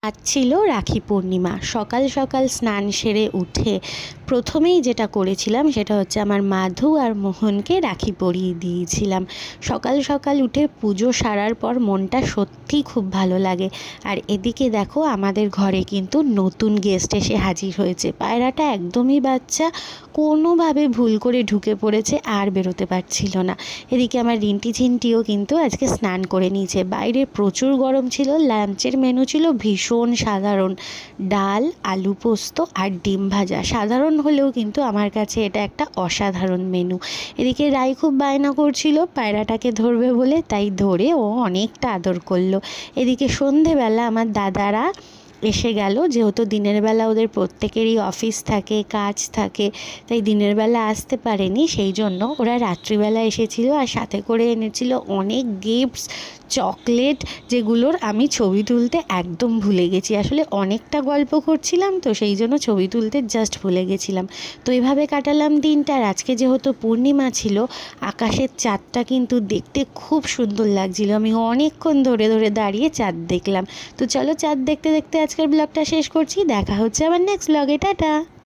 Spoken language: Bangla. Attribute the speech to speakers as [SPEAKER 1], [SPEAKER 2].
[SPEAKER 1] আজ ছিল রাখি পূর্ণিমা। সকাল সকাল স্নান সেরে উঠে প্রথমেই যেটা করেছিলাম সেটা হচ্ছে আমার মাধু আর মোহনকে রাখি পরিয়ে দিয়েছিলাম। সকাল সকাল উঠে পুজো সারার পর মনটা সত্যিই খুব ভালো লাগে। আর এদিকে দেখো আমাদের ঘরে কিন্তু নতুন গেস্ট এসে হাজির হয়েছে। পায়রাটা একদমই বাচ্চা, কোনোভাবে ভুল করে ঢুকে পড়েছে আর বেরোতে পারছিল না। এদিকে আমার রিন্টি ঝিন্টিও কিন্তু আজকে স্নান করে নিয়েছে। বাইরে প্রচুর গরম ছিল। লাঞ্চের মেনু ছিল ভীষণ সাধারণ, ডাল, আলু পোস্ত আর ডিম ভাজা। সাধারণ হলেও কিন্তু আমার কাছে এটা একটা অসাধারণ মেনু। এদিকে রাই খুব বায়না করছিল পায়রাটাকে ধরবে বলে, তাই ধরে ও অনেকটা আদর করলো। এদিকে সন্ধেবেলা আমার দাদারা এসে গেল। যেহেতু দিনের বেলা ওদের প্রত্যেকেরই অফিস থাকে, কাজ থাকে, তাই দিনের বেলা আসতে পারেনি, সেই জন্য ওরা রাত্রিবেলা এসেছিল। আর সাথে করে এনেছিল অনেক গিফটস, চকলেট, যেগুলোর আমি ছবি তুলতে একদম ভুলে গেছি। আসলে অনেকটা গল্প করছিলাম তো সেই জন্য ছবি তুলতে জাস্ট ভুলে গেছিলাম। তো এইভাবে কাটালাম দিনটা। আর আজকে যেহেতু পূর্ণিমা ছিল, আকাশের চাঁদটা কিন্তু দেখতে খুব সুন্দর লাগছিল। আমি অনেকক্ষণ ধরে ধরে দাঁড়িয়ে চাঁদ দেখলাম। তো চলো চাঁদ দেখতে দেখতে আজকের ব্লগটা শেষ করছি। দেখা হচ্ছে আবার নেক্সট ব্লগে। টাটা।